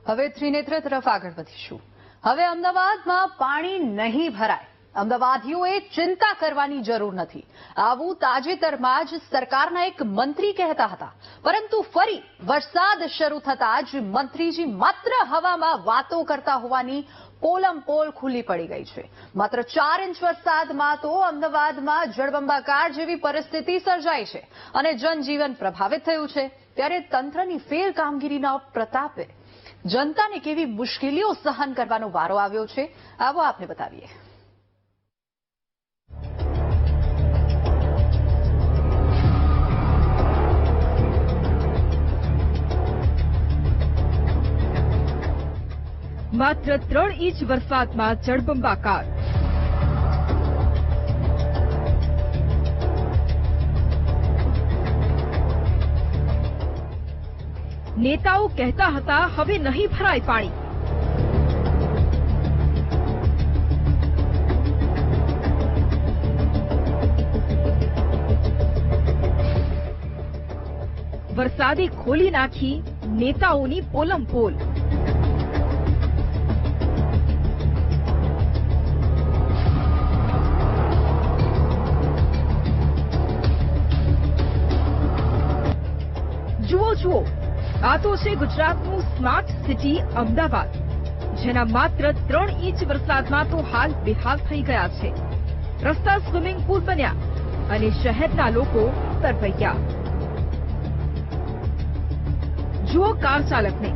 હવે ત્રિનેત્ર તરફ આગળ વધીશું। હવે અમદાવાદમાં પાણી નહીં ભરાય, અમદાવાદીઓએ ચિંતા કરવાની જરૂર નથી, આવું તાજેતરમાં જ સરકારના એક મંત્રી કહેતા હતા। પરંતુ ફરી વરસાદ શરૂ થતા જ મંત્રીજી માત્ર હવામાં વાતો કરતા હોવાની પોલમપોલ ખુલ્લી પડી ગઈ છે। માત્ર 4 ઇંચ વરસાદમાં તો અમદાવાદમાં જળબંબાકાર જેવી પરિસ્થિતિ સર્જાઈ છે અને જનજીવન પ્રભાવિત થયું છે। ત્યારે તંત્રની ફેલ કામગીરીના પ્રતાપે જનતાને કેવી મુશ્કેલીઓ સહન કરવાનો વારો આવ્યો છે, આવો આપને બતાવીએ। માત્ર 3 ઇંચ વરસાદમાં જળબંબાકાર। નેતાઓ કહેતા હતા હવે નહીં ભરાય પાણી, વરસાદે ખોલી નાખી નેતાઓની પોલમપોલ। જુઓ આ તો છે ગુજરાતનું સ્માર્ટ સિટી અમદાવાદ, જેના માત્ર 3 ઇંચ વરસાદમાં તો હાલ બેહાલ થઈ ગયા છે। રસ્તા સ્વિમિંગ પુલ બન્યા અને શહેરના લોકો તરફૈયા। જુઓ કાર ચાલકને,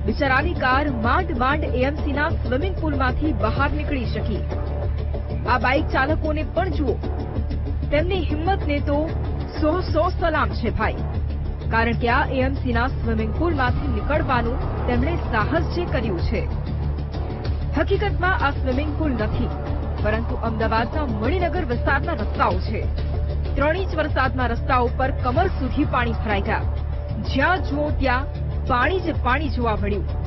બિચારાની કાર માંડ એએમસીના સ્વિમિંગ પુલમાંથી બહાર નીકળી શકી। આ બાઇક ચાલકોને પણ જુઓ, તેમની હિંમતને તો 100 સલામ છે ભાઈ, કારણ કે આ એએમસીના સ્વિમિંગ પુલમાંથી નીકળવાનું તેમણે સાહસ જે કર્યું છે। હકીકતમાં આ સ્વિમિંગ પુલ નથી, પરંતુ અમદાવાદના મણિનગર વિસ્તારના રસ્તાઓ છે। 3 ઇંચ વરસાદમાં રસ્તાઓ પર કમર સુધી પાણી ભરાઈ ગયા, જ્યાં જુઓ ત્યાં પાણી જ પાણી જોવા મળ્યું।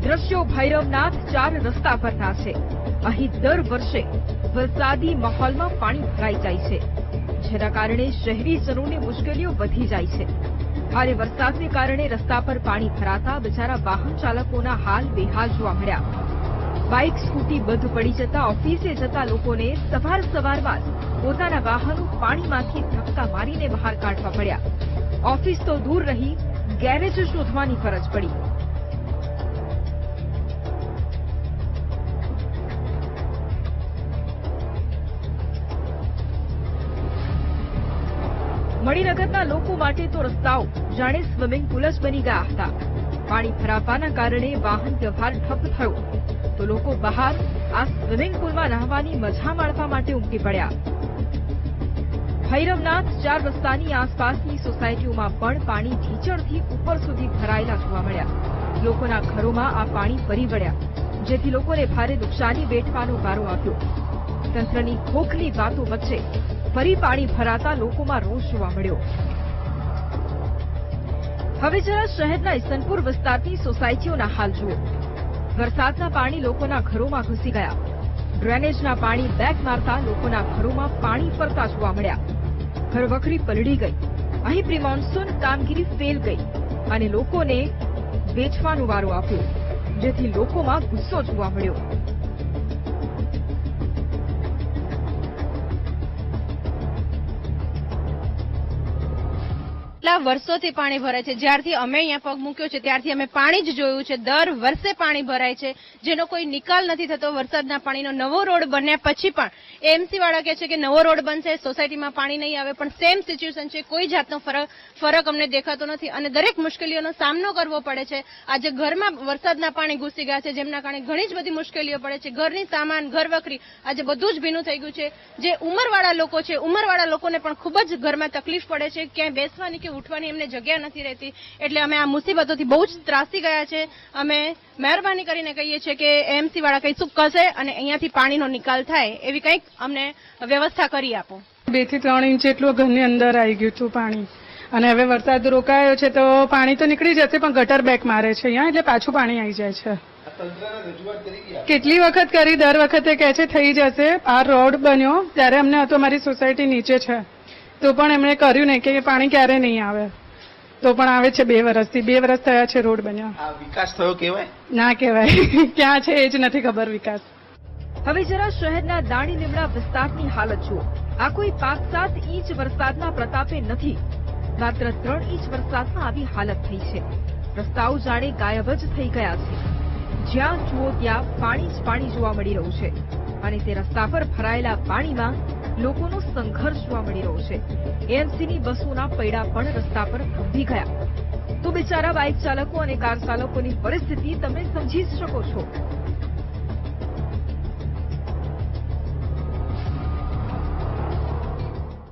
દ્રશ્યો ભૈરવનાથ 4 રસ્તા પરના છે। અહીં દર વર્ષે વરસાદી માહોલમાં પાણી ભરાઈ જાય છે, જેના કારણે શહેરીજનોને મુશ્કેલીઓ વધી જાય છે। ભારે વરસાદને કારણે રસ્તા પર પાણી ભરાતા બિચારા વાહન ચાલકોના હાલ બેહાલ જોવા મળ્યા। બાઇક સ્કૂટી બંધ પડી જતા ઓફિસે જતા લોકોને સવારમાં જ પોતાના વાહનો પાણીમાંથી ધક્કા મારીને બહાર કાઢવા પડ્યા। ઓફિસ તો દૂર રહી, ગેરેજ શોધવાની ફરજ પડી। મણિનગરના લોકો માટે તો રસ્તાઓ જાણે સ્વિમિંગ પુલ જ બની ગયા હતા। પાણી ભરાવાના કારણે વાહન વ્યવહાર ઠપ થયો તો લોકો બહાર આ સ્વિમિંગ પુલમાં નહાવાની મજા માણવા માટે ઉમટી પડ્યા। ભૈરવનાથ 4 રસ્તાની આસપાસની સોસાયટીઓમાં પણ પાણી ઢીચણથી ઉપર સુધી ભરાયેલા જોવા મળ્યા। લોકોના ઘરોમાં આ પાણી ફરી વળ્યા, જેથી લોકોને ભારે નુકસાની વેઠવાનો વારો આવ્યો। તંત્રની ખોખલી વાતો વચ્ચે ફરી પાણી ભરાતા લોકોમાં રોષ જોવા મળ્યો। હવે જરા શહેરના ઈસનપુર વિસ્તારની સોસાયટીઓના હાલ જુઓ। વરસાદના પાણી લોકોના ઘરોમાં ઘૂસી ગયા, ડ્રેનેજના પાણી બેક મારતા લોકોના ઘરોમાં પાણી ફરતા જોવા મળ્યા। ઘરવખરી પલળી ગઈ, અહીં પ્રી મોન્સૂન કામગીરી ફેલ ગઈ અને લોકોને વેચવાનો વારો આવ્યો, જેથી લોકોમાં ગુસ્સો જોવા મળ્યો। કેટલા વર્ષોથી પાણી ભરાય છે, જ્યારથી અમે અહીંયા પગ મૂક્યો છે ત્યારથી અમે પાણી જ જોયું છે। દર વર્ષે પાણી ભરાય છે, જેનો કોઈ નિકાલ નથી થતો। વરસાદના પાણીનો નવો રોડ બન્યા પછી પણ એએમસી વાળા કહે છે કે નવો રોડ બનશે, સોસાયટીમાં પાણી નહીં આવે, પણ સેમ સિચ્યુએશન છે, કોઈ જાતનો ફરક અમને દેખાતો નથી અને દરેક મુશ્કેલીઓનો સામનો કરવો પડે છે। આજે ઘરમાં વરસાદના પાણી ઘૂસી ગયા છે, જેમના કારણે ઘણી જ બધી મુશ્કેલીઓ પડે છે। ઘરની સામાન, ઘરવખરી આજે બધું જ ભીનું થઈ ગયું છે। જે ઉંમરવાળા લોકો છે, ઉંમરવાળા લોકોને પણ ખૂબ જ ઘરમાં તકલીફ પડે છે, ક્યાંય બેસવાની કે ઉઠવાની એમને જગ્યા નથી રહેતી। એટલે અમે આ મુસીબતોથી બહુ જ ત્રાસી ગયા છે। અમે મહેરબાની કરીને કહીએ છીએ કે એએમસી વાળા કંઈ ચૂક કરશે અને અહીંયાથી પાણીનો નિકાલ થાય એવી કંઈક અમને વ્યવસ્થા કરી આપો। 2 થી 3 ઇંચ એટલું ઘરની અંદર આવી ગયું હતું પાણી, અને હવે વરસાદ રોકાયો છે તો પાણી તો નીકળી જશે, પણ ગટર બેક મારે છે અહીંયા, એટલે પાછું પાણી આવી જાય છે। કેટલી વખત કરી, દર વખતે કહે છે થઈ જશે. આ રોડ બન્યો ત્યારે અમને હતો અમારી સોસાયટી નીચે છે તો પણ એમણે કર્યું નહીં કે પાણી ક્યારે નહીં આવે, તો પણ આવે છે 2 વર્ષથી. 2 વર્ષ થયા છે રોડ બન્યા. આ વિકાસ થયો કહેવાય? ના કહેવાય. ક્યાં છે એ જ નથી ખબર વિકાસ. હવે જરા શહેરના દાણી લીમડા વિસ્તારની હાલત જુઓ. આ કોઈ 5-7 ઇંચ વરસાદના પ્રતાપે નથી, માત્ર 3 ઇંચ વરસાદમાં આવી હાલત થઈ છે. રસ્તાઓ જાણે ગાયબ જ થઈ ગયા છે. જ્યાં જુઓ ત્યાં પાણી જ પાણી જોવા મળી રહ્યું છે અને તે રસ્તા પર ભરાયેલા પાણીમાં લોકોનો સંઘર્ષ જોવા મળી રહ્યો છે. એએમસીની બસોના પૈડા પણ રસ્તા પર થંભી ગયા. તો બિચારા બાઇક ચાલકો અને કાર ચાલકોની પરિસ્થિતિ તમે સમજી જ શકો છો.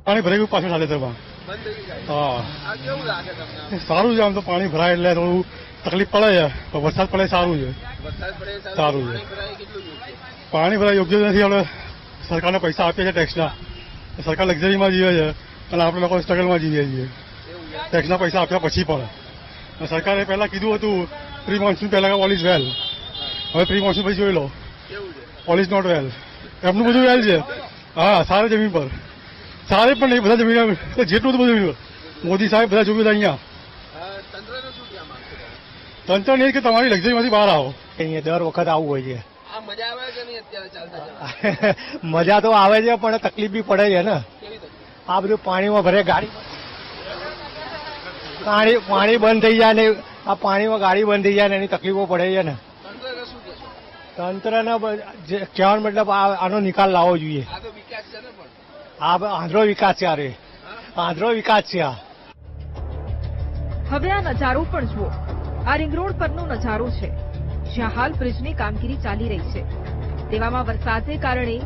પાણી ભરાઈ ગયું પાછળ સાલેસરમાં. હા, સારું છે. આમ તો પાણી ભરાય એટલે થોડું તકલીફ પડે છે, પણ વરસાદ પડે સારું છે. સારું છે. પાણી ભરાય યોગ્ય નથી. આપણે સરકારને પૈસા આપીએ છીએ ટેક્સના, સરકાર લક્ઝરીમાં જીવે છે અને આપણે લોકો સ્ટ્રગલમાં જીવીએ છીએ. ટેક્સના પૈસા આપ્યા પછી પણ સરકારે પહેલા કીધું હતું પ્રી મોન્સૂન પહેલા ઓલ ઇઝ વેલ. હવે પ્રી મોન્સૂન પછી જોઈ લો, ઓલ ઇઝ નોટ વેલ. એમનું બધું વેલ છે. હા, સારી જમીન પર સારી પણ નહીં, બધા જમીન જેટલું બધું જમીન મોદી સાહેબ બધા જોયું અહીંયા. તંત્ર નહીં કે તમારી લક્ઝરીમાંથી બહાર આવો. અહીંયા દર વખત આવું હોય છે. મજા તો આવે છે પણ તકલીફ બી પડે છે ને. આ બધું પાણીમાં ભરે, પાણી બંધ થઈ જાય ને આ પાણીમાં ગાડી બંધ થઈ જાય ને એની તકલીફો પડે છે ને. તંત્રને કહેવાનો મતલબ આનો નિકાલ લાવવો જોઈએ. આ આંધ્રો વિકાસ છે. અરે આંધ્રો વિકાસ છે આ. હવે આ નજારો પણ જુઓ. આ રિંગ રોડ પરનો નજારો છે જ્યાં હાલ બ્રિજની કામગીરી ચાલી રહી છે. તેવામાં વરસાદને કારણે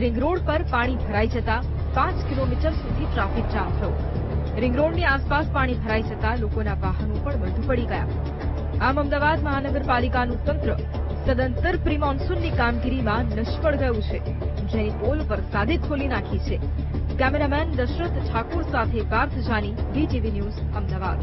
રિંગ રોડ પર પાણી ભરાઈ જતા 5 કિલોમીટર સુધી ટ્રાફિક જામ થયો. રિંગ રોડની આસપાસ પાણી ભરાઈ જતા લોકોના વાહનો પણ બંધ પડી ગયા. આમ અમદાવાદ મહાનગરપાલિકાનું તંત્ર સદંતર પ્રી મોન્સૂનની કામગીરીમાં નિષ્ફળ ગયું છે, જેની પોલ વરસાદે ખોલી નાખી છે. કેમેરામેન દશરથ ઠાકુર સાથે પાર્થ જાની, વીટીવી ન્યૂઝ, અમદાવાદ.